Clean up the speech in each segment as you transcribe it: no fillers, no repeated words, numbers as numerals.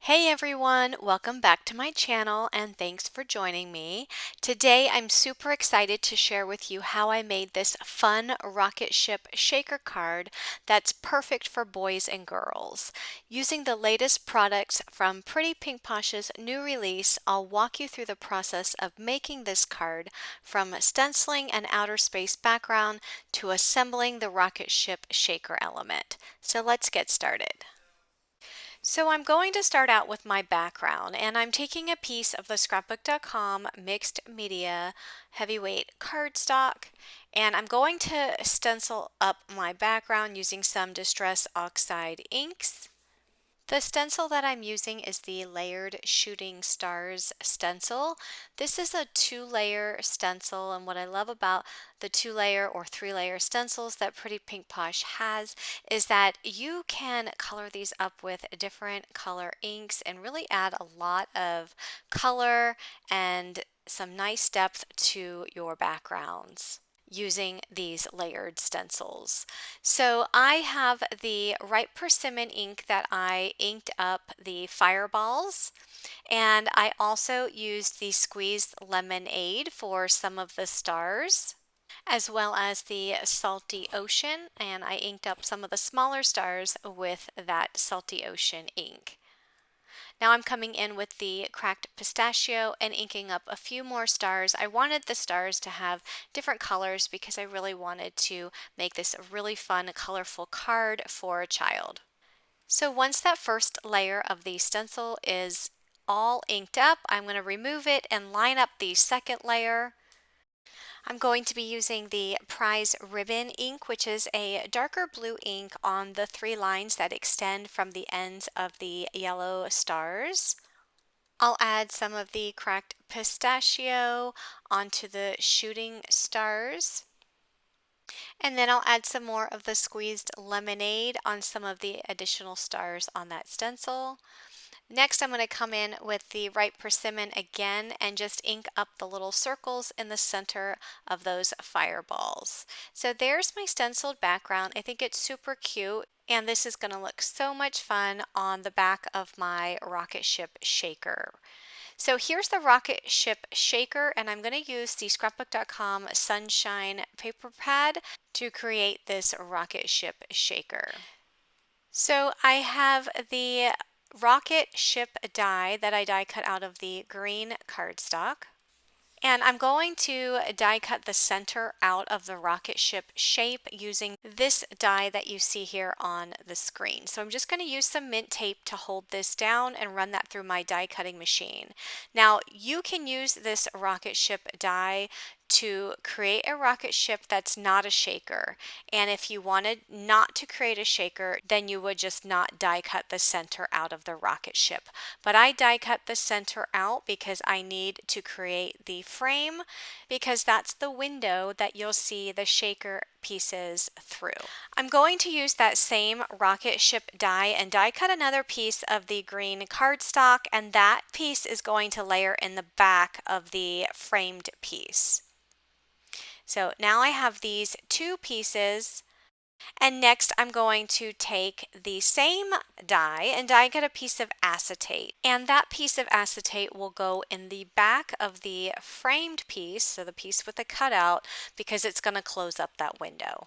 Hey everyone, welcome back to my channel and thanks for joining me. Today I'm super excited to share with you how I made this fun rocket ship shaker card that's perfect for boys and girls. Using the latest products from Pretty Pink Posh's new release, I'll walk you through the process of making this card from stenciling an outer space background to assembling the rocket ship shaker element. So let's get started. So I'm going to start out with my background, and I'm taking a piece of the Scrapbookcom mixed media heavyweight cardstock, and I'm going to stencil up my background using some Distress Oxide inks. The stencil that I'm using is the Layered Shooting Stars stencil. This is a two-layer stencil, and what I love about the two-layer or three-layer stencils that Pretty Pink Posh has is that you can color these up with different color inks and really add a lot of color and some nice depth to your backgrounds using these layered stencils. So I have the Ripe Persimmon ink that I inked up the fireballs, and I also used the squeezed lemonade for some of the stars, as well as the salty ocean, and I inked up some of the smaller stars with that salty ocean ink. Now I'm coming in with the cracked pistachio and inking up a few more stars. I wanted the stars to have different colors because I really wanted to make this a really fun, colorful card for a child. So once that first layer of the stencil is all inked up, I'm going to remove it and line up the second layer. I'm going to be using the Prize Ribbon ink, which is a darker blue ink on the three lines that extend from the ends of the yellow stars. I'll add some of the cracked pistachio onto the shooting stars. And then I'll add some more of the squeezed lemonade on some of the additional stars on that stencil. Next, I'm going to come in with the Ripe Persimmon again and just ink up the little circles in the center of those fireballs. So there's my stenciled background. I think it's super cute, and this is going to look so much fun on the back of my rocket ship shaker. So here's the rocket ship shaker, and I'm going to use the Scrapbook.com Sunshine paper pad to create this rocket ship shaker. So I have the rocket ship die that I die cut out of the green cardstock. And I'm going to die cut the center out of the rocket ship shape using this die that you see here on the screen. So I'm just going to use some mint tape to hold this down and run that through my die cutting machine. Now you can use this rocket ship die to create a rocket ship that's not a shaker. And if you wanted not to create a shaker, then you would just not die cut the center out of the rocket ship. But I die cut the center out because I need to create the frame, because that's the window that you'll see the shaker pieces through. I'm going to use that same rocket ship die and die cut another piece of the green cardstock, and that piece is going to layer in the back of the framed piece. So now I have these two pieces, and next I'm going to take the same die and die cut a piece of acetate, and that piece of acetate will go in the back of the framed piece, so the piece with the cutout, because it's going to close up that window.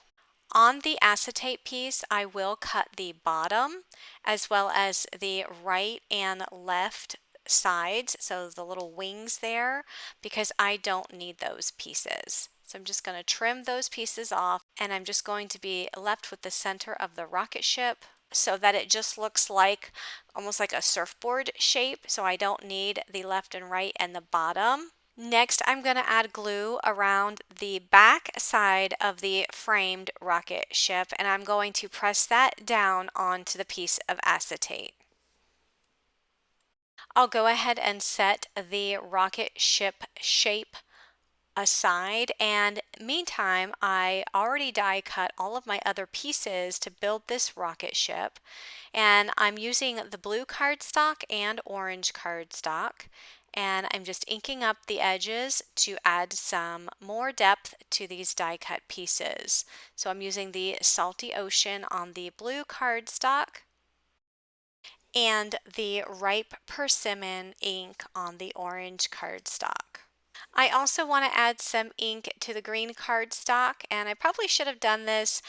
On the acetate piece, I will cut the bottom as well as the right and left sides, so the little wings there, because I don't need those pieces. So I'm just going to trim those pieces off, and I'm just going to be left with the center of the rocket ship so that it just looks like almost like a surfboard shape, so I don't need the left and right and the bottom. Next, I'm going to add glue around the back side of the framed rocket ship, and I'm going to press that down onto the piece of acetate. I'll go ahead and set the rocket ship shape aside, and meantime I already die cut all of my other pieces to build this rocket ship, and I'm using the blue cardstock and orange cardstock, and I'm just inking up the edges to add some more depth to these die cut pieces. So I'm using the Salty Ocean on the blue cardstock, and the ripe persimmon ink on the orange cardstock. I also want to add some ink to the green cardstock, and I probably should have done this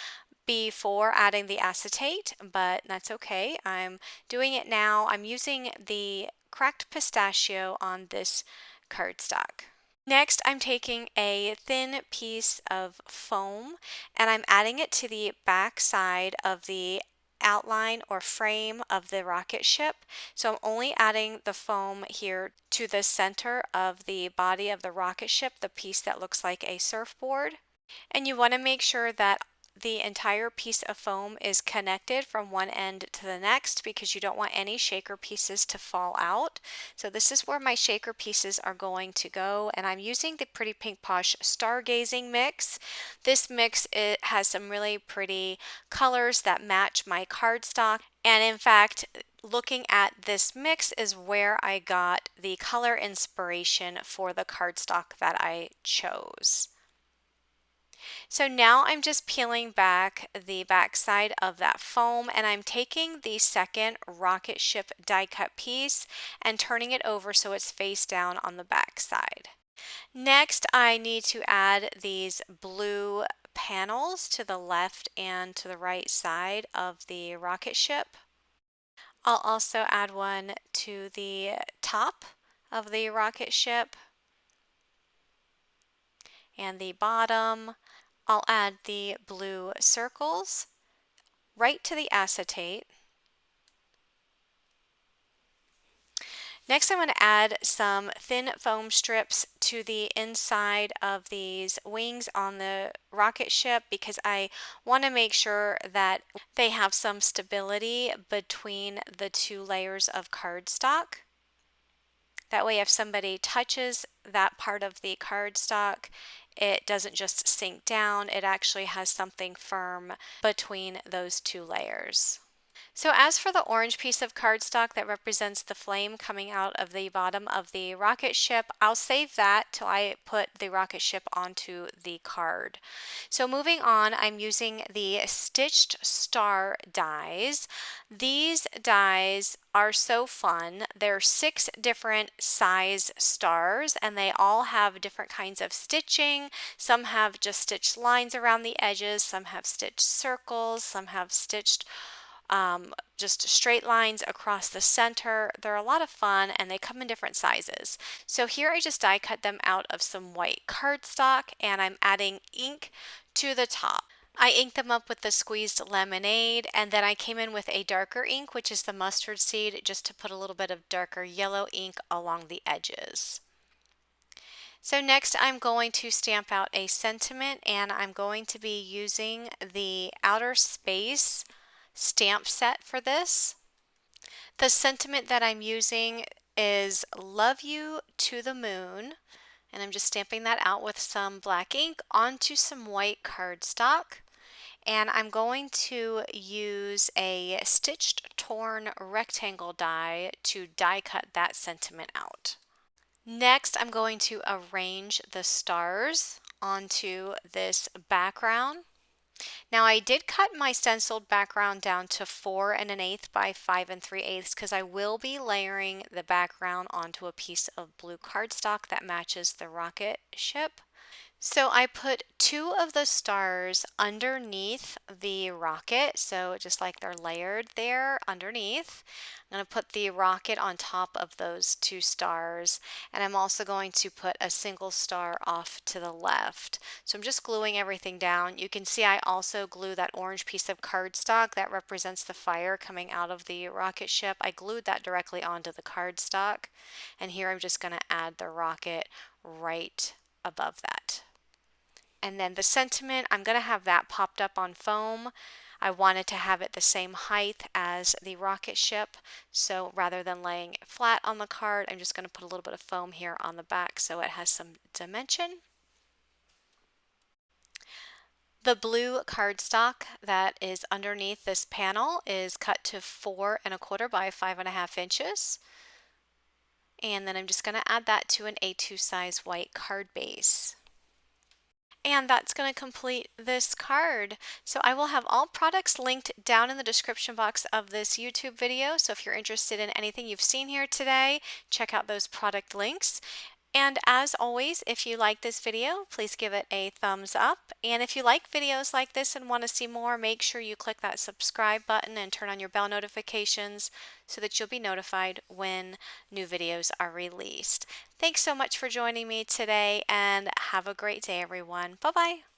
before adding the acetate, but that's okay. I'm doing it now. I'm using the cracked pistachio on this cardstock. Next, I'm taking a thin piece of foam and I'm adding it to the back side of the outline or frame of the rocket ship. So I'm only adding the foam here to the center of the body of the rocket ship, the piece that looks like a surfboard. And you want to make sure that the entire piece of foam is connected from one end to the next because you don't want any shaker pieces to fall out. So this is where my shaker pieces are going to go, and I'm using the Pretty Pink Posh Stargazing mix. This mix, it has some really pretty colors that match my cardstock, and in fact, looking at this mix is where I got the color inspiration for the cardstock that I chose. So now I'm just peeling back the backside of that foam, and I'm taking the second rocket ship die cut piece and turning it over so it's face down on the back side. Next, I need to add these blue panels to the left and to the right side of the rocket ship. I'll also add one to the top of the rocket ship and the bottom. I'll add the blue circles right to the acetate. Next, I'm going to add some thin foam strips to the inside of these wings on the rocket ship because I want to make sure that they have some stability between the two layers of cardstock. That way, if somebody touches that part of the cardstock, it doesn't just sink down, it actually has something firm between those two layers. So as for the orange piece of cardstock that represents the flame coming out of the bottom of the rocket ship, I'll save that till I put the rocket ship onto the card. So moving on, I'm using the stitched star dies. These dies are so fun. They're 6 different size stars and they all have different kinds of stitching. Some have just stitched lines around the edges, some have stitched circles, some have stitched just straight lines across the center. They're a lot of fun and they come in different sizes. So here I just die cut them out of some white cardstock and I'm adding ink to the top. I inked them up with the squeezed lemonade and then I came in with a darker ink, which is the mustard seed, just to put a little bit of darker yellow ink along the edges. So next I'm going to stamp out a sentiment and I'm going to be using the outer space stamp set for this. The sentiment that I'm using is love you to the moon, and I'm just stamping that out with some black ink onto some white cardstock, and I'm going to use a stitched torn rectangle die to die cut that sentiment out. Next I'm going to arrange the stars onto this background. Now I did cut my stenciled background down to 4 1/8 by 5 3/8 because I will be layering the background onto a piece of blue cardstock that matches the rocket ship. So I put 2 of the stars underneath the rocket, so just like they're layered there underneath. I'm going to put the rocket on top of those 2 stars, and I'm also going to put a single star off to the left. So I'm just gluing everything down. You can see I also glue that orange piece of cardstock that represents the fire coming out of the rocket ship. I glued that directly onto the cardstock, and here I'm just going to add the rocket right above that. And then the sentiment, I'm going to have that popped up on foam. I wanted to have it the same height as the rocket ship, so rather than laying it flat on the card, I'm just going to put a little bit of foam here on the back so it has some dimension. The blue cardstock that is underneath this panel is cut to 4 1/4 by 5 1/2 inches. And then I'm just going to add that to an A2 size white card base. And that's going to complete this card. So I will have all products linked down in the description box of this YouTube video. So if you're interested in anything you've seen here today, check out those product links. And as always, if you like this video, please give it a thumbs up. And if you like videos like this and want to see more, make sure you click that subscribe button and turn on your bell notifications so that you'll be notified when new videos are released. Thanks so much for joining me today, and have a great day, everyone. Bye-bye.